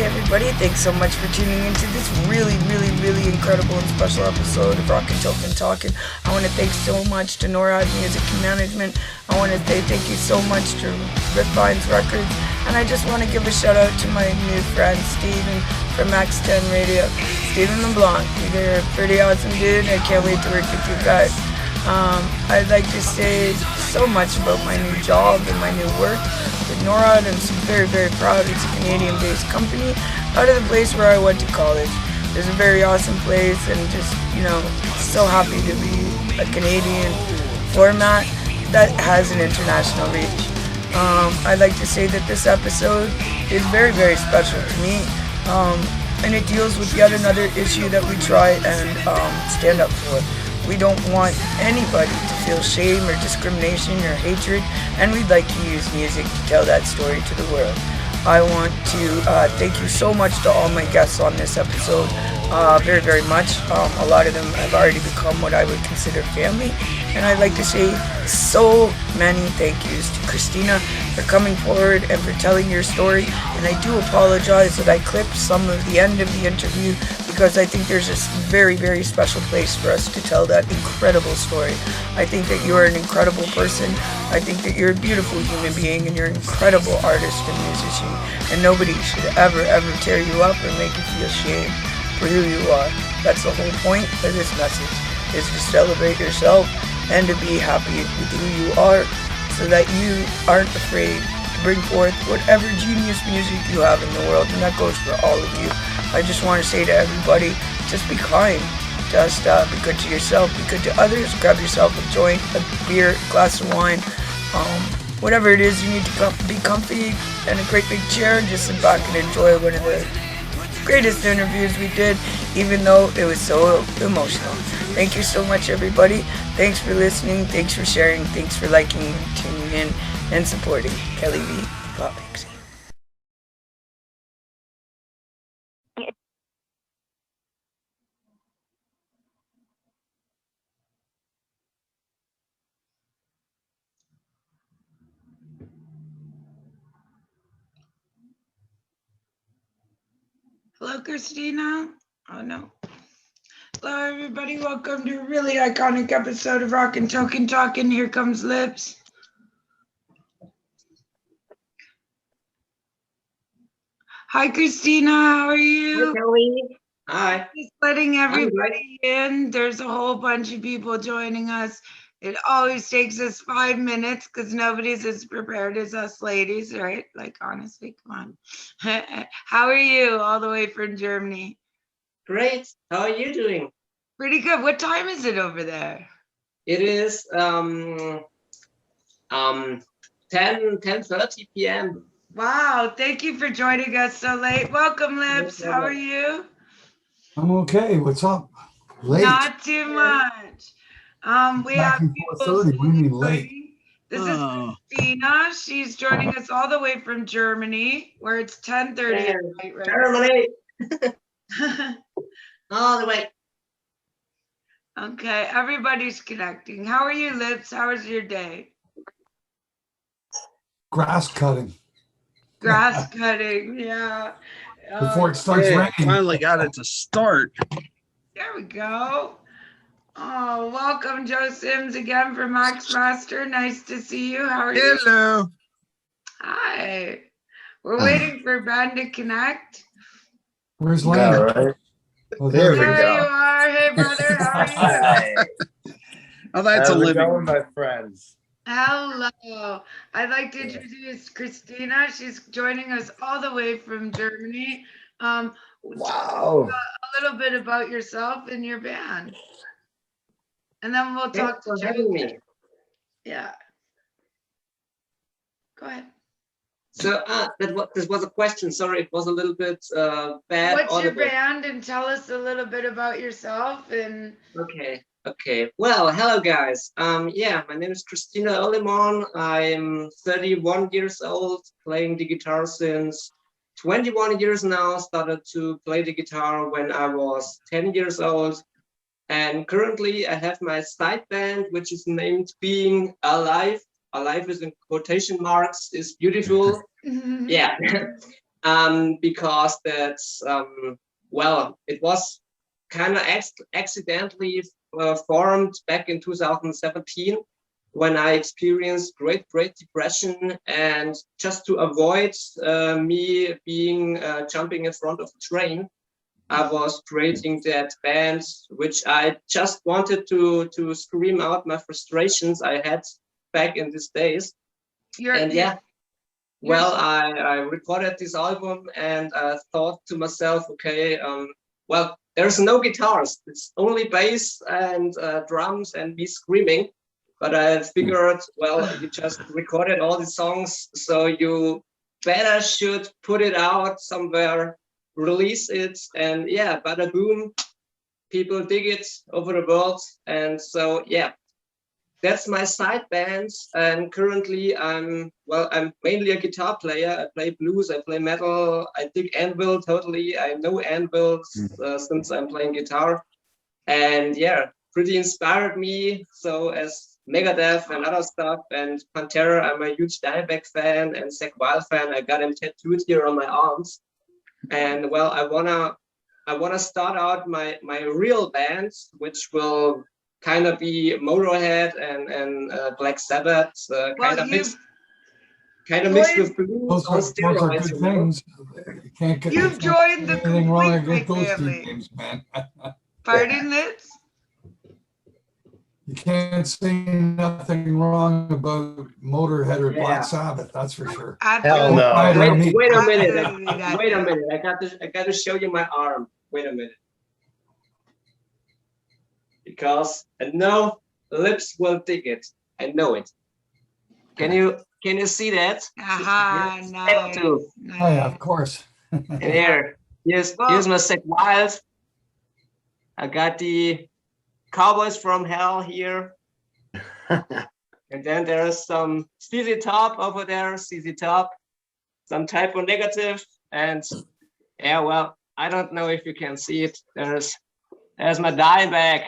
everybody. Thanks so much for tuning into this really incredible and special episode of Rockn, Talkn. I want to thank so much to NORAD Music and Management. I want to say thank you so much to Riffines Records. And I just want to give a shout out to my new friend, Steven from Max 10 Radio. Steven LeBlanc. You're a pretty awesome dude. I can't wait to work with you guys. I'd like to say so much about my new job and my new work with NORAD. I'm so very proud. It's a Canadian-based company out of the place where I went to college. It's a very awesome place, and just, so happy to be a Canadian format that has an international reach. I'd like to say that this episode is very special to me, and it deals with yet another issue that we try and stand up for. We don't want anybody to feel shame or discrimination or hatred, and we'd like to use music to tell that story to the world. I want to thank you so much to all my guests on this episode, very much. A lot of them have already become what I would consider family, and I'd like to say so many thank yous to Christina for coming forward and for telling your story. And I do apologize that I clipped some of the end of the interview, because I think there's this very special place for us to tell that incredible story. I think that you're an incredible person. I think that you're a beautiful human being, and you're an incredible artist and musician, and nobody should ever tear you up or make you feel shame for who you are. That's the whole point of this message, is to celebrate yourself and to be happy with who you are, so that you aren't afraid to bring forth whatever genius music you have in the world, and that goes for all of you. I just want to say to everybody, just be kind. Just be good to yourself, be good to others. Grab yourself a joint, a beer, a glass of wine, whatever it is you need to be comfy, and a great big chair, and just sit back and enjoy one of the greatest interviews we did, even though it was so emotional. Thank you so much, everybody. Thanks for listening. Thanks for sharing. Thanks for liking, tuning in, and supporting Kelly V. Pop Pixie. Hello, Christina. Oh, no. Hello, everybody. Welcome to a really iconic episode of Rockn, Talkn. Here comes Lips. Hi, Christina. How are you? Hi, Kelly. Hi. Just letting everybody in. There's a whole bunch of people joining us. It always takes us 5 minutes because nobody's as prepared as us ladies, right? Like, honestly, come on. How are you all the way from Germany? Great. How are you doing? Pretty good. What time is it over there? It is 10:30 p.m. Wow. Thank you for joining us so late. Welcome, Lips. How are you? I'm okay. What's up? Late? Not too much. We have people. What do you mean late? This is Christina. She's joining us all the way from Germany, where it's 10:30 at night right Germany. All the way. Okay, everybody's connecting. How are you, Lips? How was your day? Grass cutting. Grass cutting, yeah. Before it starts raining. Finally got it to start. There we go. Oh, welcome, Joe Sims, again from Mastr. Nice to see you. How are you? Hello. Hi. We're waiting for Ben to connect. Where's Larry? Right. Oh, There we There go. you are. Hey, brother. How are you? Oh, that's a living. Going, my friends. Hello. I'd like to introduce Christina. She's joining us all the way from Germany. Wow. A little bit about yourself and your band. And then we'll talk Thanks for to having Joe. me. Yeah. Go ahead. So this was a question. Sorry, it was a little bit bad. What's your audible. band, and tell us a little bit about yourself? And Okay. Well, hello guys. Yeah, my name is Christina Olemon. I'm 31 years old, playing the guitar since 21 years now. Started to play the guitar when I was 10 years old. And currently I have my side band, which is named Being Alive. Alive is in quotation marks, is beautiful. Yeah. because that's well, it was kind of accidentally formed back in 2017 when I experienced great depression, and just to avoid me being jumping in front of a train, I was creating that band, which I just wanted to scream out my frustrations I had back in these days. Well, I recorded this album, and I thought to myself, okay, well, there's no guitars. It's only bass and drums and me screaming. But I figured, well, you just recorded all the songs, so you better should put it out somewhere, release it, and yeah, bada boom, people dig it over the world. And so, yeah, that's my side band. And currently I'm mainly a guitar player. I play blues, I play metal, I dig anvil totally. I know anvils since I'm playing guitar. And yeah, pretty inspired me. So as Megadeth and other stuff, and Pantera, I'm a huge Dimebag fan and Zakk Wylde fan. I got him tattooed here on my arms. And well, I wanna start out my real band, which will kind of be Motorhead and Black Sabbath, kind of mixed with blues on Those are steroids. good things. You can't get You've joined the anything wrong complete against those two family. names, man. Pardon, Lips? You can't say nothing wrong about Motorhead or Black Sabbath, that's for sure. Hell no. Wait a minute. Absolutely. Wait a minute. I got to show you my arm. Wait a minute. Because I know Lips will dig it. I know it. Can you see that? Aha, nice. Oh yeah, of course. And here's my Zakk Wylde. I got the Cowboys from Hell here. And then there's some CZ Top over there, CZ Top, some Typo Negative, and yeah, well, I don't know if you can see it. There's my Dimebag.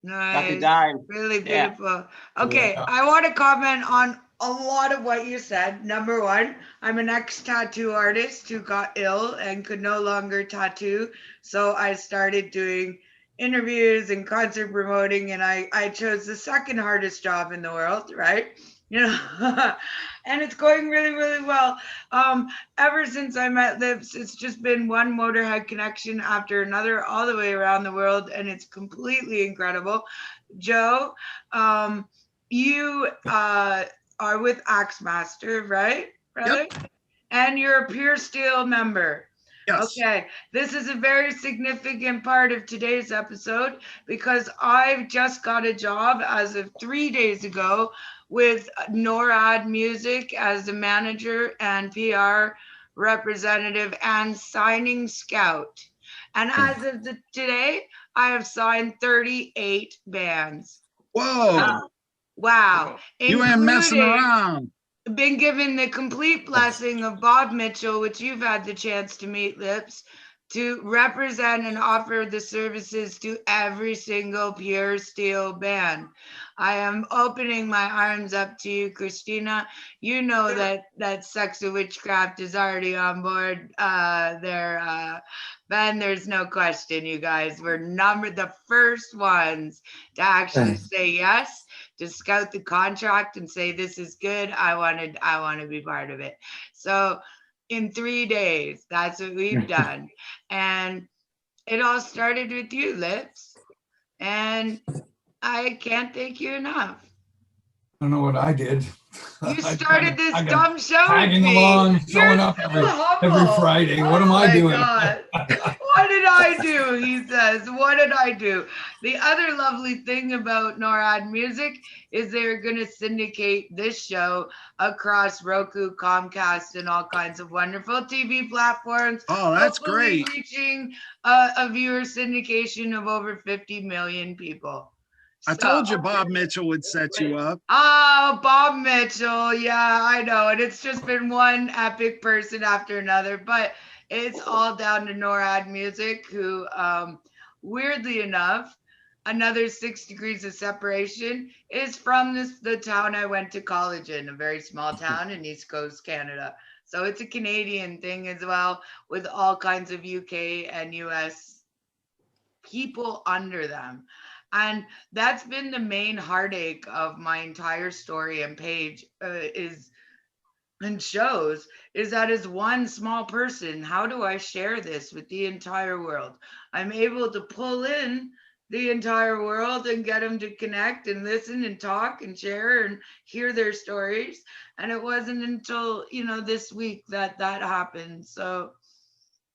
Nice. Really beautiful. Yeah. Okay, yeah. I want to comment on a lot of what you said. Number one, I'm an ex-tattoo artist who got ill and could no longer tattoo. So I started doing interviews and concert promoting, and I chose the second hardest job in the world, right? You know, and it's going really, really well. Ever since I met Lips, it's just been one Motorhead connection after another all the way around the world, and it's completely incredible. Joe, you are with Mastr, right, brother? Yep. And you're a Pure Steel member. Yes. Okay, this is a very significant part of today's episode because I've just got a job as of 3 days ago with NORAD Music as the manager and PR representative and signing scout. And as of today, I have signed 38 bands. Whoa. Wow. You ain't messing around. Been given the complete blessing of Bob Mitchell, which you've had the chance to meet, Lips, to represent and offer the services to every single Pure Steel band. I am opening my arms up to you, Christina. You know that Sex of Witchcraft is already on board Ben, there's no question, you guys. We're the first ones to actually say yes, to scout the contract and say, this is good. I want to be part of it. So in 3 days, that's what we've done. And it all started with you, Lips. And I can't thank you enough. I don't know what I did. You started this dumb show. Tagging along, showing up every Friday. What am I doing? What did I do? He says, what did I do? The other lovely thing about NORAD Music is they're going to syndicate this show across Roku, Comcast, and all kinds of wonderful TV platforms. Oh, that's great. Reaching a viewer syndication of over 50 million people. I told you Bob Mitchell would set you up. Oh, Bob Mitchell. Yeah, I know. And it's just been one epic person after another. But it's all down to NORAD Music, who, weirdly enough, another 6 degrees of separation, is from the town I went to college in, a very small town in East Coast Canada. So it's a Canadian thing as well, with all kinds of UK and US people under them. And that's been the main heartache of my entire story and page, is and shows, is that as one small person, how do I share this with the entire world? I'm able to pull in the entire world and get them to connect and listen and talk and share and hear their stories. And it wasn't until, this week that that happened. So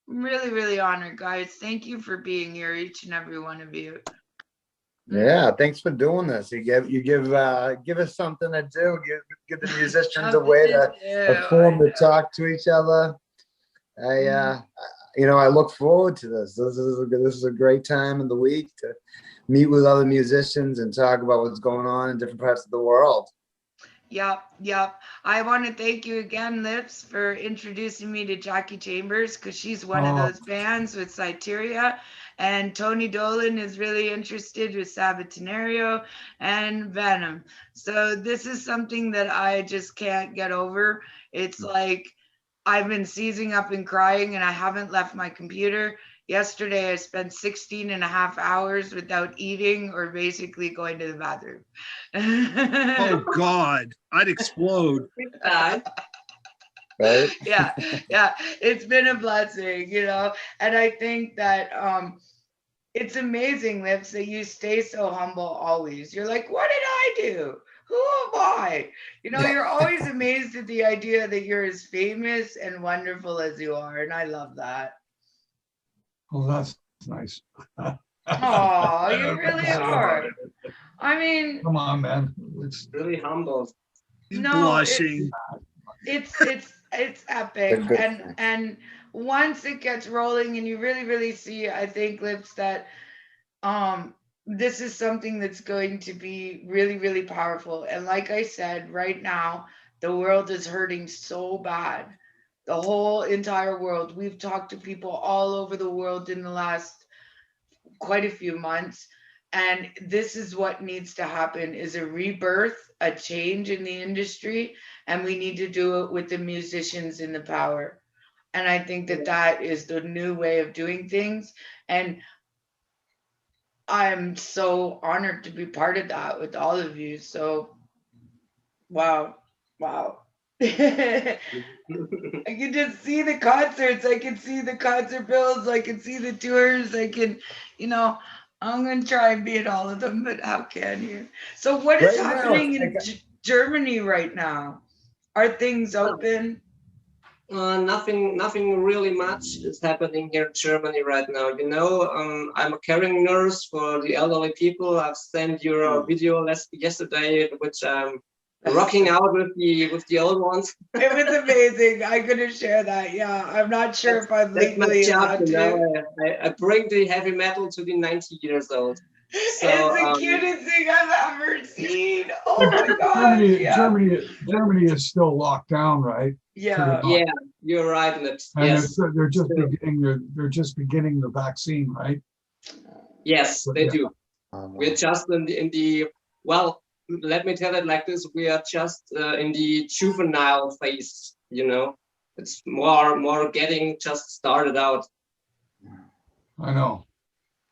I'm really, really honored, guys. Thank you for being here, each and every one of you. Yeah, thanks for doing this. Give us something to do. Give the musicians a way a forum to talk to each other. I look forward to this. This is a great time in the week to meet with other musicians and talk about what's going on in different parts of the world. Yep. I want to thank you again, Lips, for introducing me to Jackie Chambers, because she's one of those bands with Cyteria. And Tony Dolan is really interested with Sabatinario and Venom. So this is something that I just can't get over. It's like I've been seizing up and crying, and I haven't left my computer. Yesterday, I spent 16 and a half hours without eating or basically going to the bathroom. Oh, God, I'd explode. Right? Yeah. It's been a blessing, and I think that it's amazing, Lips, that you stay so humble always. You're like, what did I do? Who am I? You're always amazed at the idea that you're as famous and wonderful as you are, and I love that. Oh, that's nice. Oh, you really are. I mean, Come on, man. It's Really humble. He's no, blushing. it's epic, and once it gets rolling and you really, really see, I think, Lips, that this is something that's going to be really, really powerful. And like I said, right now the world is hurting so bad. The whole entire world. We've talked to people all over the world in the last quite a few months, and this is what needs to happen: is a rebirth, a change in the industry, and we need to do it with the musicians in the power. And I think that that is the new way of doing things, and I'm so honored to be part of that with all of you. So wow. I can just see the concerts. I can see the concert bills. I can see the tours. I'm going to try and be at all of them, but how can you? So what is happening in Germany right now? Are things open? Nothing really much is happening here in Germany right now. I'm a caring nurse for the elderly people. I've sent you a video yesterday, which I'm rocking out with the old ones. It was amazing. I'm gonna share that. Yeah, I'm not sure if I'm legally allowed to. I bring the heavy metal to the 90 years old. So, it's the cutest thing I've ever seen. Oh my God! Germany is still locked down, right? Yeah. Yeah, you're right, Lips. And yes, they're just beginning the vaccine, right? Yes, they do. We're just in the well. Let me tell it like this: we are just in the juvenile phase. It's more getting just started out. I know.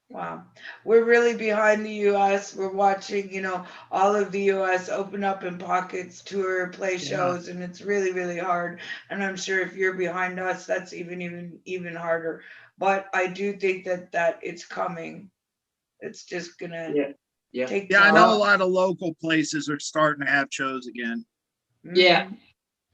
Wow. We're really behind the US. We're watching, all of the US open up in pockets, tour, play shows, and it's really, really hard. And I'm sure if you're behind us, that's even harder. But I do think that it's coming. It's just gonna take time. I know a lot of local places are starting to have shows again. Yeah.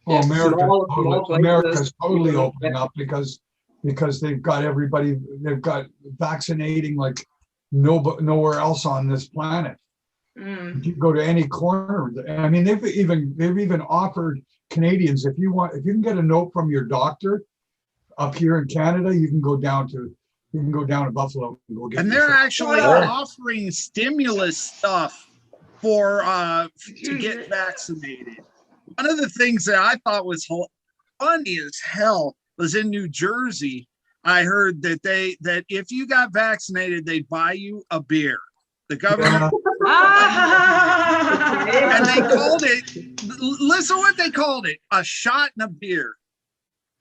Well, America's totally opening up because they've got vaccinating like nowhere else on this planet. You can go to any corner. I mean, they've even offered Canadians, if you can get a note from your doctor up here in Canada, you can go down to Buffalo and go get. And they're actually offering stimulus stuff for to get vaccinated. One of the things that I thought was funny as hell was in New Jersey. I heard that if you got vaccinated, they'd buy you a beer. The government, and they called it. Listen, what they called it: a shot and a beer.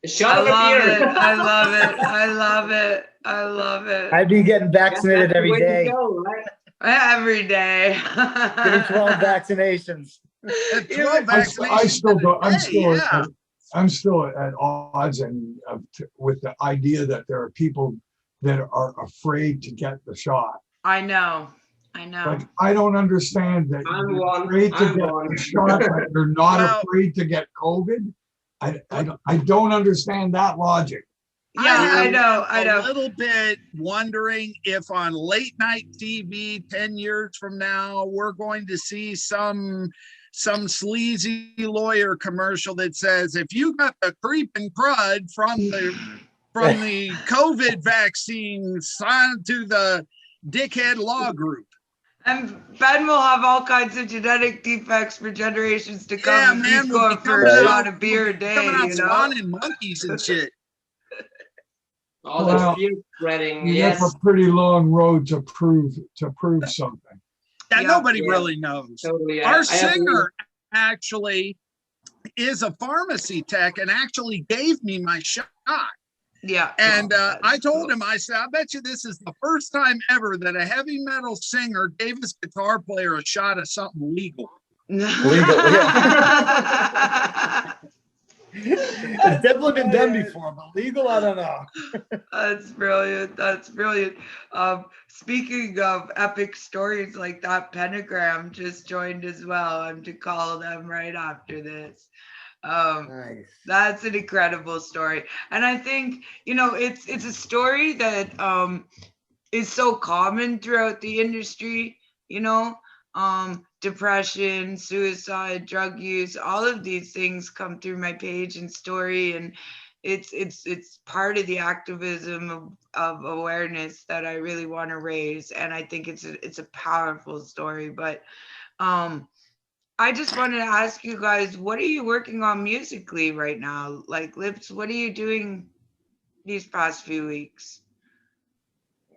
Shot I of a love beer. it. I love it. I love it. I love it. I'd be getting vaccinated That's the every way to day. go, right? Every day. Give me 12 vaccinations. 12 I vaccinations still in a go. day, yeah. I'm still at odds and with the idea that there are people that are afraid to get the shot. I know. I know. Like, I don't understand that I'm you're one. afraid to I'm get one. the shot, but you're not Well- afraid to get COVID. I don't understand that logic. Yeah, I know. A little bit wondering if on late night TV 10 years from now, we're going to see some sleazy lawyer commercial that says, if you got the creeping crud from the COVID vaccine, sign to the dickhead law group. And Ben will have all kinds of genetic defects for generations to come. Yeah, and man, he's we'll going be for coming a out- shot of beer a day, coming out you know? spawning monkeys and shit. All Well, that fear spreading. That's Yes, a pretty long road to prove something. Yeah, Yeah. nobody Yeah. really knows. totally. Our I agree. singer actually is a pharmacy tech and actually gave me my shot. Yeah. And That's I told cool. him, I said, I bet you this is the first time ever that a heavy metal singer gave his guitar player a shot of something legal. Legal, It's definitely been done before, but legal, I don't know. That's brilliant. That's brilliant. Speaking of epic stories like that, Pentagram just joined as well. I'm to call them right after this. Nice. That's an incredible story. And I think, you know, it's a story that is so common throughout the industry, you know, depression, suicide, drug use, all of these things come through my page and story, and it's part of the activism of awareness that I really want to raise, and I think it's a powerful story. But I just wanted to ask you guys, what are you working on musically right now? Like, Lips, what are you doing these past few weeks?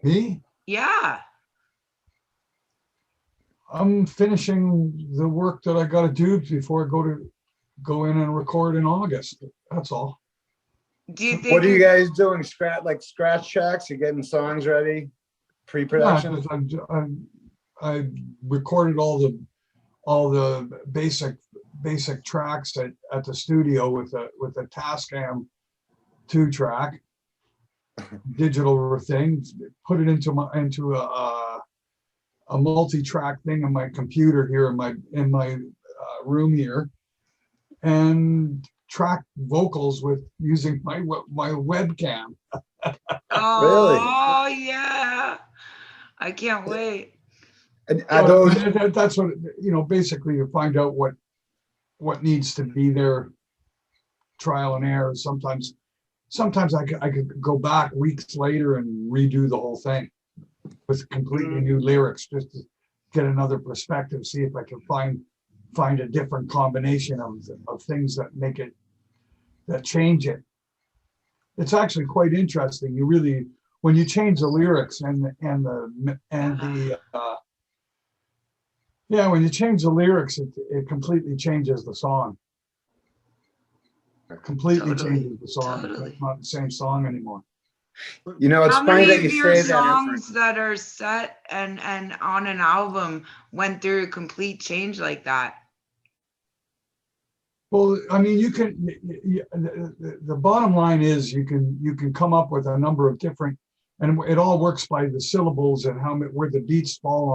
Me? Yeah. I'm finishing the work that I got to do before I go in and record in August. That's all. Do you think What are you guys doing? Scratch tracks? You getting songs ready? Pre-production? Yeah, I recorded all the basic tracks at the studio with a Tascam 2-track digital thing. Put it into a multi-track thing on my computer here in my room here, and track vocals with using my webcam. Oh, yeah. I can't wait. And are those That's what, you know, basically you find out what needs to be there, trial and error. Sometimes I could go back weeks later and redo the whole thing with completely new lyrics, just to get another perspective, see if I can find a different combination of things that change it. It's actually quite interesting. You really, when you change the lyrics when you change the lyrics, it completely changes the song. It completely changes the song. Totally. It's not the same song anymore. You know, it's How funny many that of you your say that. songs that are set and on an album went through a complete change like that? Well, I mean, the bottom line is you can come up with a number of different, and it all works by the syllables and where the beats fall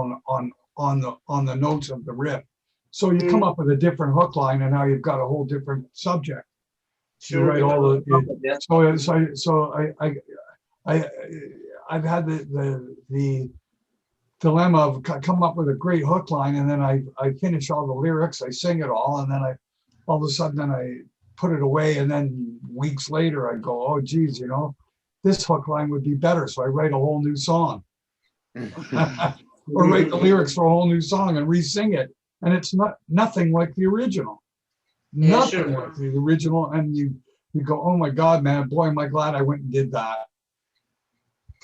on the notes of the riff. So you come up with a different hook line, and now you've got a whole different subject. You write all the so I've had the dilemma of come up with a great hook line, and then I finish all the lyrics, I sing it all, and then all of a sudden I put it away, and then weeks later I go, oh geez, you know, this hook line would be better, so I write a whole new song. Or write the lyrics for a whole new song and re-sing it, and it's nothing like the original. Nothing like the original, and you go, oh my God, man, boy, am I glad I went and did that.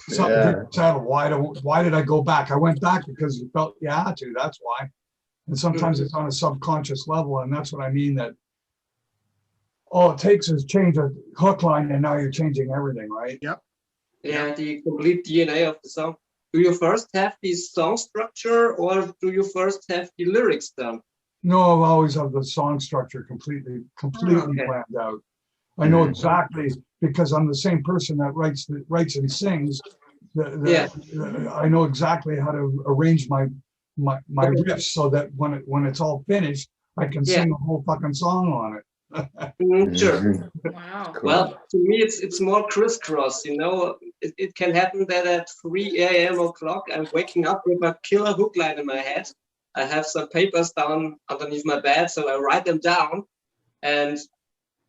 Something didn't settle. Why did I go back? I went back because you felt you had to. That's why. And sometimes it's on a subconscious level, and that's what I mean. That all it takes is change a hook line and now you're changing everything, right? Yep. Yeah, the complete DNA of the song. Do you first have the song structure or do you first have the lyrics done? No, I've always had the song structure completely okay. planned out. I know exactly, because I'm the same person that writes and sings. I know exactly how to arrange my riffs so that when it's all finished, I can sing the whole fucking song on it. Sure. Wow. Cool. Well, to me, it's more crisscross. You know, it can happen that at 3 a.m. o'clock, I'm waking up with a killer hook line in my head. I have some papers down underneath my bed, so I write them down. And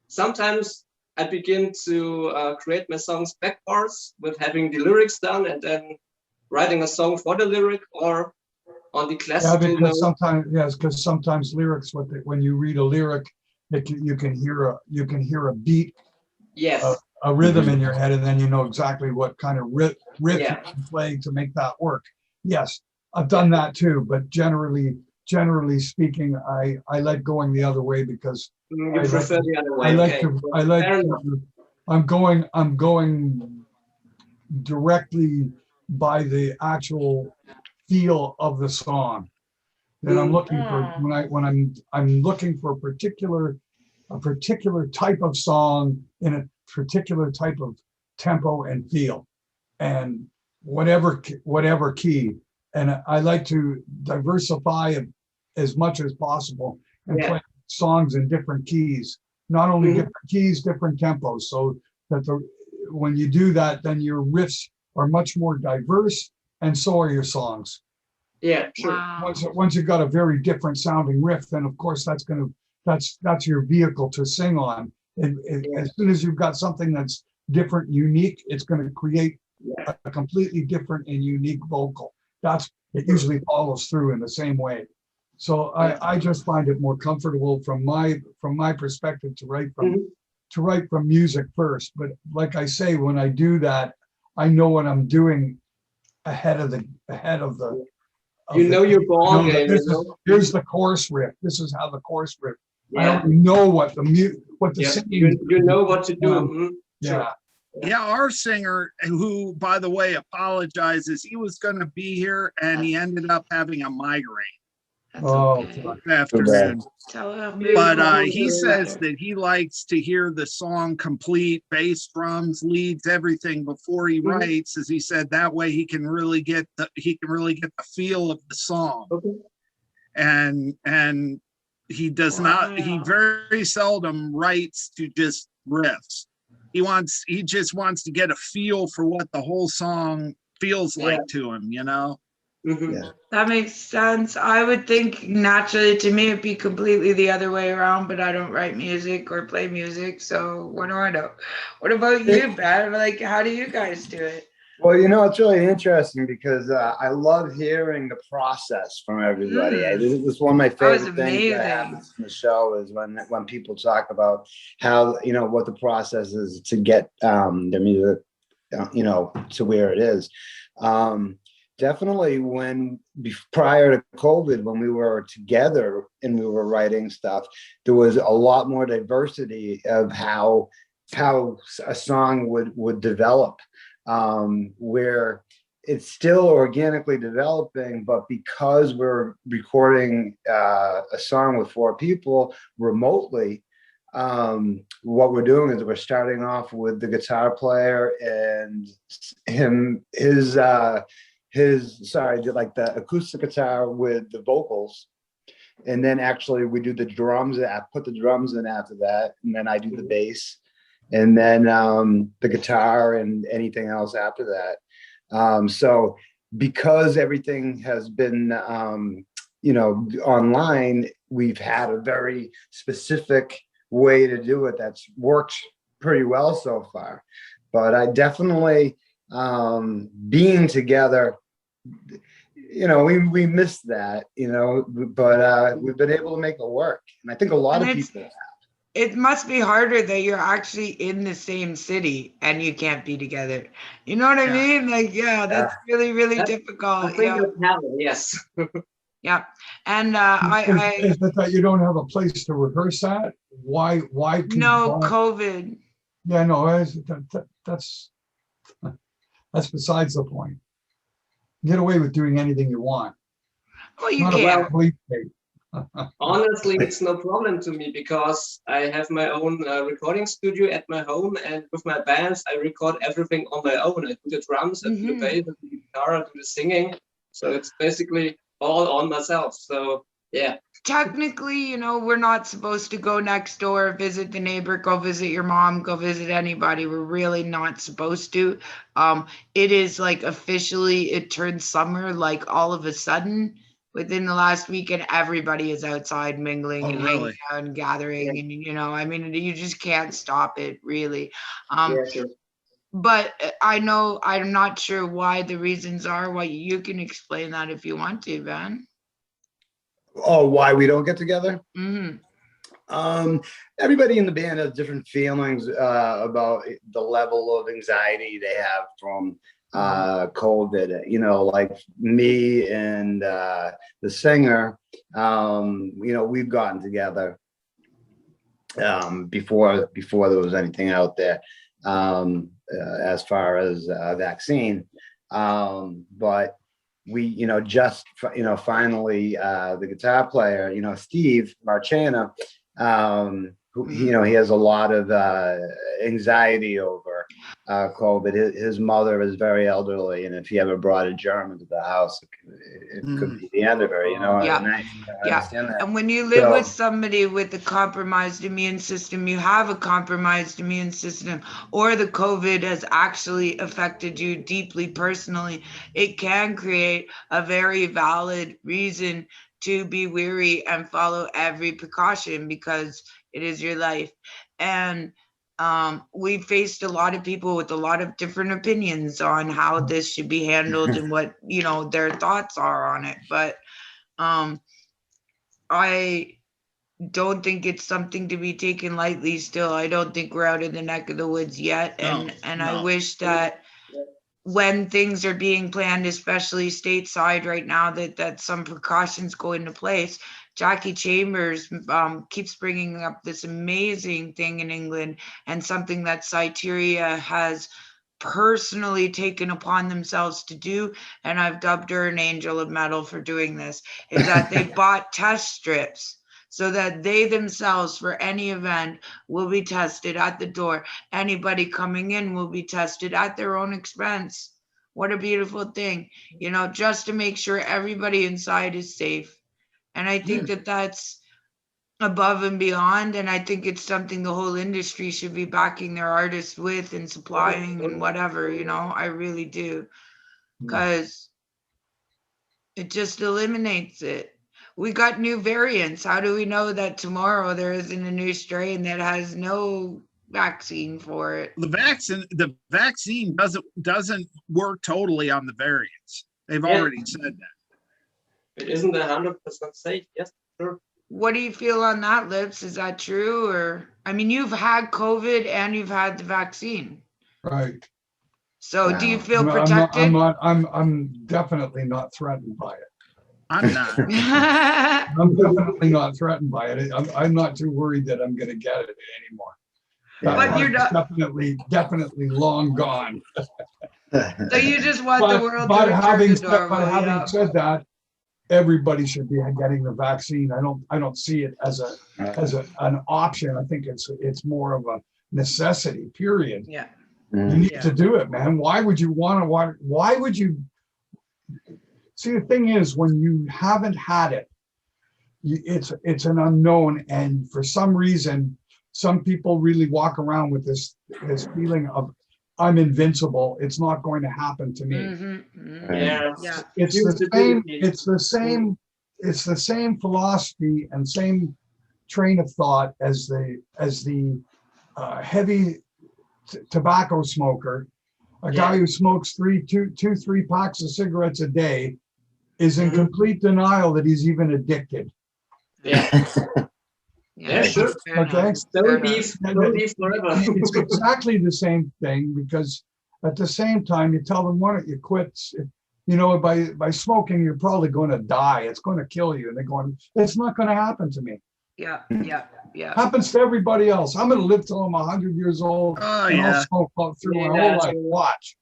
sometimes I begin to create my songs backwards with having the lyrics done and then writing a song for the lyric, or on the Yeah, classical because note. sometimes lyrics, when you read a lyric, you can hear a beat, Yes. a rhythm in your head, and then you know exactly what kind of riff you can play to make that work. Yes, I've done that too, but generally speaking, I like going the other way because You prefer the other way. I'm going directly by the actual feel of the song. Then I'm looking for I'm looking for a particular type of song in a particular type of tempo and feel, and whatever key. And I like to diversify as much as possible and play songs in different keys, not only different keys, different tempos, so that when you do that, then your riffs are much more diverse, and so are your songs. Yeah, sure. Wow. Once you've got a very different sounding riff, then of course that's your vehicle to sing on. As soon as you've got something that's different, unique, it's going to create a completely different and unique vocal. It usually follows through in the same way. So I just find it more comfortable from my perspective to write from music first. But like I say, when I do that, I know what I'm doing ahead of the. You know your ball game. Here's the chorus riff. This is how the chorus riff. I already know what the singing. You know what to do. Yeah. Yeah, our singer, who, by the way, apologizes, he was going to be here and he ended up having a migraine. That's okay. Afternoon. Tell him. But he says that he likes to hear the song complete, bass, drums, leads, everything before he writes, as he said. That way he can really get the feel of the song. Okay. And he does not. He very seldom writes to just riffs. He just wants to get a feel for what the whole song feels like to him, you know? That makes sense. I would think naturally to me it'd be completely the other way around, but I don't write music or play music, so what do I know? What about you, Brad? Like, how do you guys do it? Well, you know, it's really interesting because I love hearing the process from everybody. This is one of my favorite things I have in the show is when people talk about how, you know, what the process is to get their music, you know, to where it is. Definitely prior to COVID, when we were together and we were writing stuff, there was a lot more diversity of how a song would develop. Where it's still organically developing, but because we're recording a song with 4 people remotely, what we're doing is we're starting off with the guitar player and like the acoustic guitar with the vocals, and then actually we do the drums. I put the drums in after that, and then I do the bass. And then the guitar and anything else after that. So because everything has been, you know, online, we've had a very specific way to do it that's worked pretty well so far. But I definitely, being together, you know, we missed that, you know, but we've been able to make it work. And I think a lot of people have. It must be harder that you're actually in the same city and you can't be together. You know what I mean? Like, that's really, really difficult. I think that's hell, yes. Yeah. And Is it that you don't have a place to rehearse at? Why? no COVID. Yeah, no, that's besides the point. Get away with doing anything you want. Well, you Not a can. police state. Honestly, it's no problem to me because I have my own recording studio at my home, and with my bands, I record everything on my own. I do the drums, I do the bass, I do the guitar, I do the singing. So it's basically all on myself. So yeah. Technically, you know, we're not supposed to go next door, visit the neighbor, go visit your mom, go visit anybody. We're really not supposed to. It is like officially it turned summer, like all of a sudden within the last week, and everybody is outside mingling and hanging out and gathering. And you know, I mean, you just can't stop it really. Yeah, sure. But I know I'm not sure why the reasons are. Why you can explain that if you want to, Van. Oh, why we don't get together? Mm-hmm. Everybody in the band has different feelings about the level of anxiety they have from COVID. You know, like me and the singer, you know, we've gotten together before there was anything out there as far as vaccine. But we, you know, just, you know, finally, the guitar player, you know, Steve Marchena, who, you know, he has a lot of anxiety over COVID. His mother is very elderly, and if he ever brought a German to the house, it could be the end of her, you know. Yeah. And I understand that. And when you live with somebody with a compromised immune system, you have a compromised immune system, or the COVID has actually affected you deeply personally, it can create a very valid reason to be weary and follow every precaution because it is your life. And we faced a lot of people with a lot of different opinions on how this should be handled and what, you know, their thoughts are on it. But I don't think it's something to be taken lightly still. I don't think we're out of the neck of the woods yet. And I wish that when things are being planned, especially stateside right now, that some precautions go into place. Jackie Chambers keeps bringing up this amazing thing in England, and something that Cyteria has personally taken upon themselves to do, and I've dubbed her an angel of metal for doing this, is that they bought test strips so that they themselves, for any event, will be tested at the door. Anybody coming in will be tested at their own expense. What a beautiful thing, you know, just to make sure everybody inside is safe. And I think that that's above and beyond. And I think it's something the whole industry should be backing their artists with and supplying and whatever, you know, I really do. Because it just eliminates it. We got new variants. How do we know that tomorrow there isn't a new strain that has no vaccine for it? The vaccine doesn't work totally on the variants. They've already said that. It isn't 100% safe. Yes, sure. What do you feel on that, Lips? Is that true? Or, I mean, you've had COVID and you've had the vaccine. Right. So do you feel protected? I'm definitely not threatened by it. I'm not. I'm definitely not threatened by it. I'm not too worried that I'm going to get it anymore. But you're not definitely long gone. So you just want the world to having return said that, everybody should be getting the vaccine. I don't see it as an option. I think it's more of a necessity. Period. Yeah. You need to do it, man. Why would you want to? Why would you? See, the thing is, when you haven't had it, it's an unknown, and for some reason, some people really walk around with this feeling of I'm invincible. It's not going to happen to me. Yeah. It's the same. It's the same philosophy and same train of thought as the heavy tobacco smoker. A guy who smokes 3 packs of cigarettes a day is in complete denial that he's even addicted. Yeah, sure. Okay. Don't leave forever. It's exactly the same thing, because at the same time you tell them, why don't you quit? you know, by smoking, you're probably going to die. It's going to kill you. And they're going, it's not going to happen to me. Yeah. Happens to everybody else. I'm going to live till I'm 100 years old. Oh, and yeah. I'll smoke through my Yeah, whole life. Watch.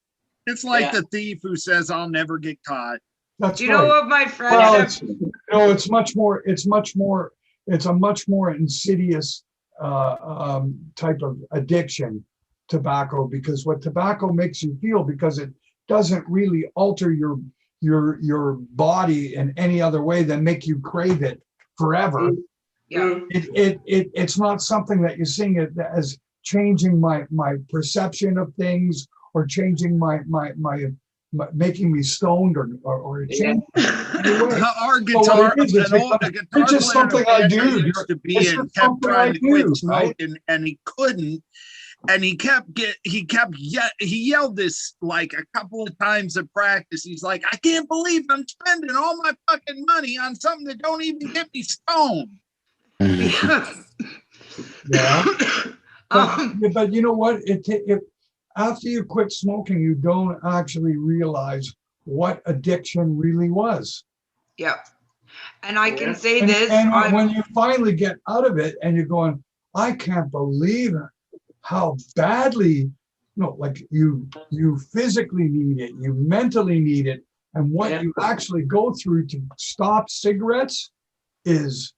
It's like Yeah. the thief who says, I'll never get caught. That's Do you right. know what my friend Well, said? it's a much more insidious type of addiction, tobacco, because what tobacco makes you feel, because it doesn't really alter your body in any other way than make you crave it forever. Yeah. It's not something that you're seeing it as changing my perception of things or changing my making me stoned or changing anyway. Our So guitar, what it is, a guitar it's just player in a something I band do. I used to be It's in just kept something trying I to quit do, smoking, and he couldn't. And he yelled this like a couple of times at practice. He's like, I can't believe I'm spending all my fucking money on something that don't even get me stoned. Yeah. But you know what? If after you quit smoking, you don't actually realize what addiction really was. Yeah. And I can say And, this. and when you finally get out of it and you're going, I can't believe how badly, like you physically need it, you mentally need it. And what you actually go through to stop cigarettes is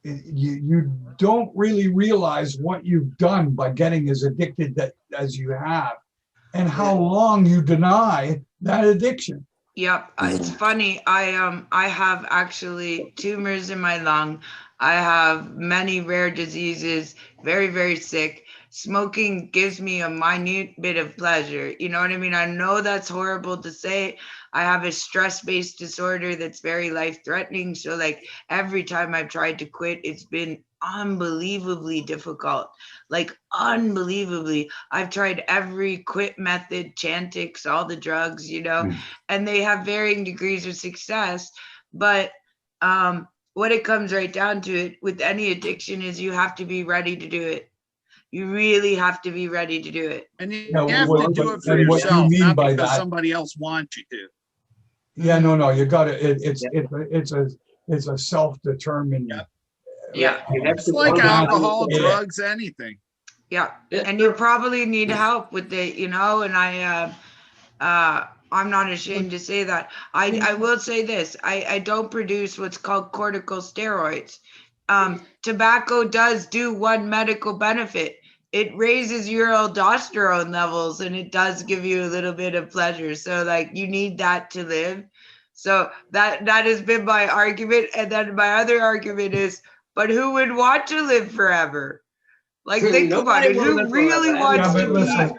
you don't really realize what you've done by getting as addicted as you have, and how long you deny that addiction. Yep, it's funny. I have actually tumors in my lung. I have many rare diseases, very, very sick. Smoking gives me a minute bit of pleasure. You know what I mean? I know that's horrible to say. I have a stress-based disorder that's very life-threatening. So like every time I've tried to quit, it's been unbelievably difficult, like unbelievably. I've tried every quit method, Chantix, all the drugs, and they have varying degrees of success. But what it comes right down to it with any addiction is you have to be ready to do it. You really have to be ready to do it. And you Now, have to do it for and what you yourself, mean not by because that- somebody else wants you to. Yeah, no, you got to. It's a self-determined. Yeah. It's like alcohol, drugs, anything. Yeah. And you probably need help with it, and I'm not ashamed to say that. I will say this. I don't produce what's called corticosteroids. Tobacco does do one medical benefit. It raises your aldosterone levels, and it does give you a little bit of pleasure. So like you need that to live. So that has been my argument. And then my other argument is, but who would want to live forever? Like think about it. Who really wants to be?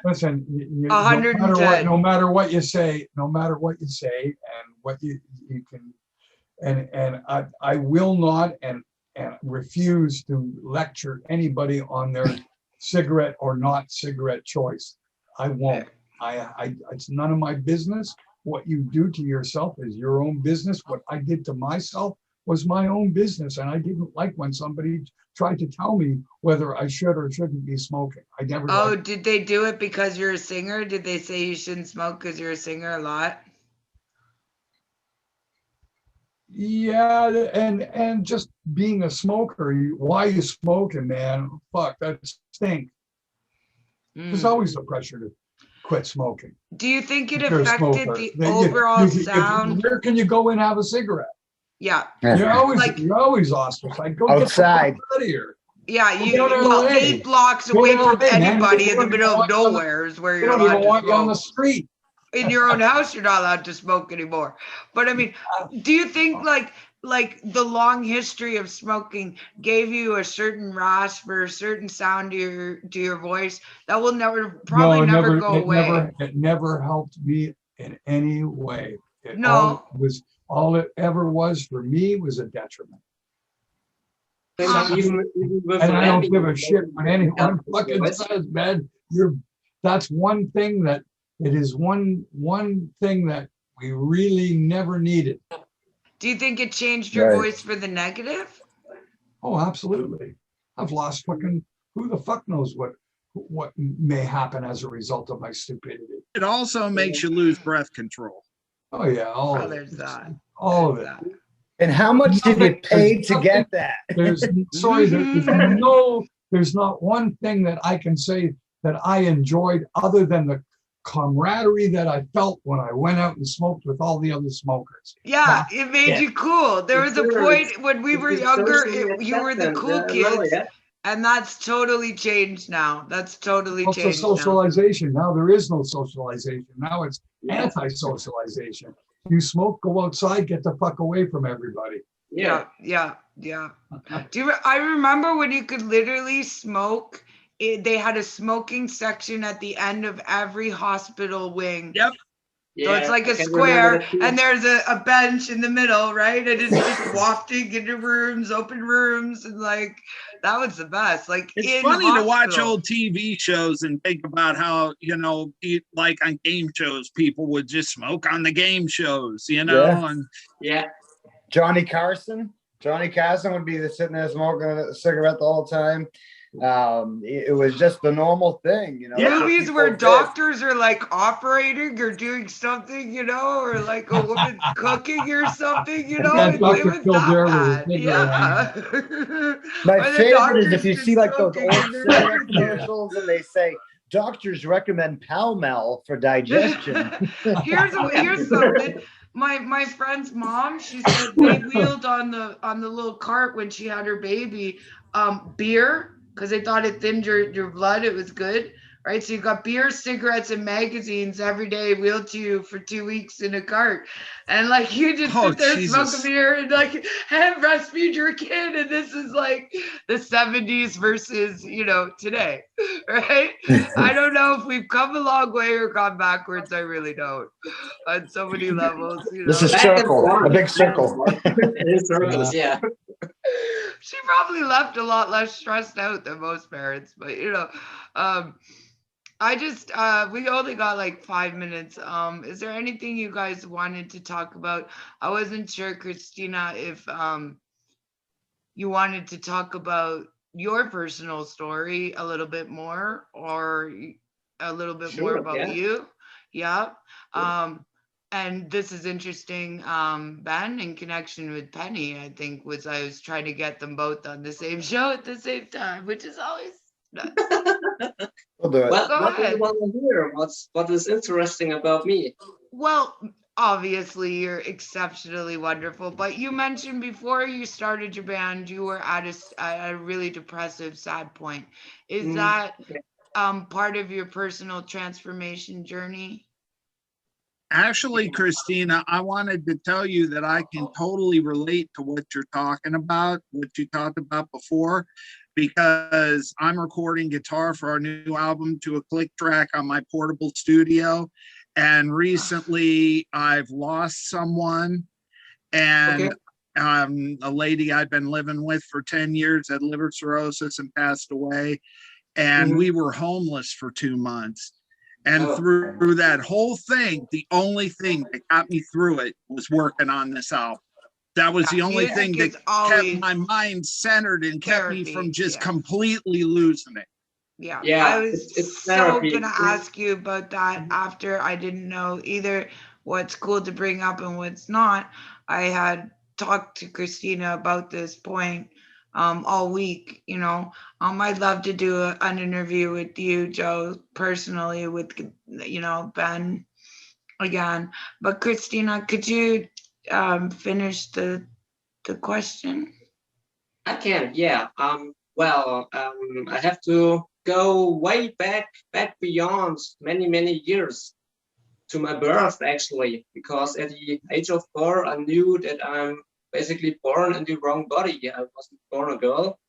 Listen. 110. No matter what you say, and what you can, and I will not and refuse to lecture anybody on their cigarette or not cigarette choice. I won't. It's none of my business. What you do to yourself is your own business. What I did to myself was my own business, and I didn't like when somebody tried to tell me whether I should or shouldn't be smoking. I never. Oh, did they do it because you're a singer? Did they say you shouldn't smoke because you're a singer a lot? Yeah, and just being a smoker, why you smoking, man? Fuck, that stink. There's always the pressure to quit smoking. Do you think it You're a affected smoker. the overall sound? Where can you go and have a cigarette? Yeah. You're always ostracized. Go outside. Get the fuck out of here. Yeah, Go to LA. 8 blocks Go away to from LA, man. anybody They in the don't middle even of nowhere is where They you're don't allowed even to want you on the smoke. street. In your own house, you're not allowed to smoke anymore. But I mean, do you think like the long history of smoking gave you a certain rasp or a certain sound to your voice that will never go away? It never helped me in any way. All it ever was for me was a detriment. And I don't give a shit when anyone fucking says, man, that's one thing that it is one thing that we really never needed. Do you think it changed your voice for the negative? Oh, absolutely. I've lost fucking, who the fuck knows what may happen as a result of my stupidity. It also makes you lose breath control. Oh yeah, all Oh, of there's it. that. All of There's it. that. And how much did you pay to get that? There's there's not one thing that I can say that I enjoyed other than the camaraderie that I felt when I went out and smoked with all the other smokers. Yeah, it made Yeah. you cool. There was a Sure, point when we were it's younger, socially you were the acceptance. cool No, kids, yeah. and that's totally changed now. That's totally Also changed now. socialization. Now there is no socialization. Now it's Yeah. anti-socialization. You smoke, go outside, get the fuck away from everybody. Yeah. Yeah. I remember when you could literally smoke. They had a smoking section at the end of every hospital wing. Yep. So it's like I a can remember square, that too. and there's a bench in the middle, right? And it's just wafting into rooms, open rooms, and like that was the best. Like It's in funny to watch hospital. old TV shows and think about how, like on game shows, people would just smoke on the game shows, Yeah. and Yeah. Johnny Carson would be sitting there smoking a cigarette the whole time. It was just the normal thing, Movies where people did. doctors are like operating or doing something, or like a woman cooking or something, Yeah, it Dr. was Kildare that with his bad. cigarette. Yeah. My Or the favorite is if doctor's you just see like those smoking old and they're cigarette sitting there. commercials and they say doctors recommend Pall-Mall for digestion. Here's something. My friend's mom, she said they wheeled on the little cart when she had her baby, beer, because they thought it thinned your blood. It was good, right? So you got beer, cigarettes, and magazines every day wheeled to you for 2 weeks in a cart, and like you just sit there, smoke a beer, and like and breastfeed your kid. And this is like the 70s versus today, right? I don't know if we've come a long way or gone backwards. I really don't, on so many levels. This is Back and circle, forth, a big back and circle. forth. In circles, yeah. She probably left a lot less stressed out than most parents, but I just we only got like 5 minutes. Is there anything you guys wanted to talk about? I wasn't sure, Christina, if you wanted to talk about your personal story a little bit more, or a little bit more Sure, about yeah. you. Yeah. And this is interesting, Ben, in connection with Penny, I think I was trying to get them both on the same show at the same time, which is always nuts. We'll do it. Well, Go what do ahead. you want to hear? What is interesting about me? Well, obviously you're exceptionally wonderful, but you mentioned before you started your band, you were at a really depressive, sad point. Is that Okay. part of your personal transformation journey? actually, Christina, I wanted to tell you that I can totally relate to what you're talking about, what you talked about before, because I'm recording guitar for our new album to a click track on my portable studio. And recently I've lost someone, and a lady I'd been living with for 10 years had liver cirrhosis and passed away. And we were homeless for 2 months. And through that whole thing, the only thing that got me through it was working on this album. That was the only thing that kept my mind centered and kept me from just completely losing it. Yeah, Yeah, I was it's so therapy. gonna ask you about that after. I didn't know either what's cool to bring up and what's not. I had talked to Christina about this point all week. I'd love to do an interview with you, Joe, personally, with Ben again. But Christina, could you finish the question? I can, yeah. Well, I have to go way back beyond many years to my birth, actually, because at the age of 4, I knew that I'm basically born in the wrong body. I wasn't born a girl.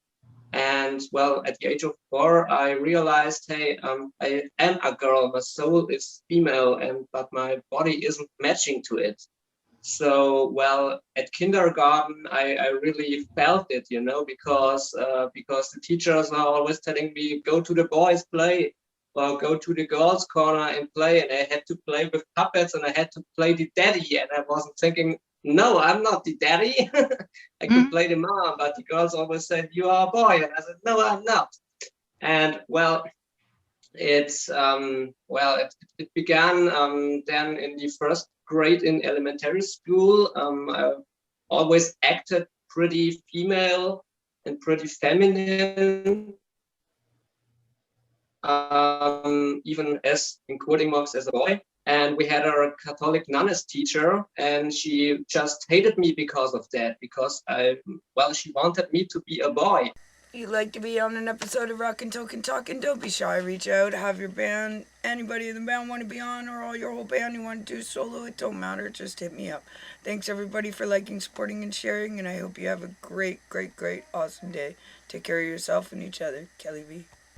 And well, at the age of 4, I realized, hey, I am a girl. My soul is female, but my body isn't matching to it. So, well, at kindergarten, I really felt it, because the teachers are always telling me, go to the boys' play, or go to the girls' corner and play. And I had to play with puppets, and I had to play the daddy. And I wasn't thinking, no, I'm not the daddy. I could play the mom, but the girls always said, you are a boy. And I said, no, I'm not. And well, it's well, it began then in the first grade in elementary school. I always acted pretty female and pretty feminine, even as in quoting marks as a boy. And we had our Catholic nunna's teacher, and she just hated me because of that, because she wanted me to be a boy. You'd like to be on an episode of Rockn, Talkn? Don't be shy. Reach out. Have your band, anybody in the band want to be on, or all your whole band you want to do solo. It don't matter. Just hit me up. Thanks everybody for liking, supporting, and sharing. And I hope you have a great, great, great, awesome day. Take care of yourself and each other. Kelly B.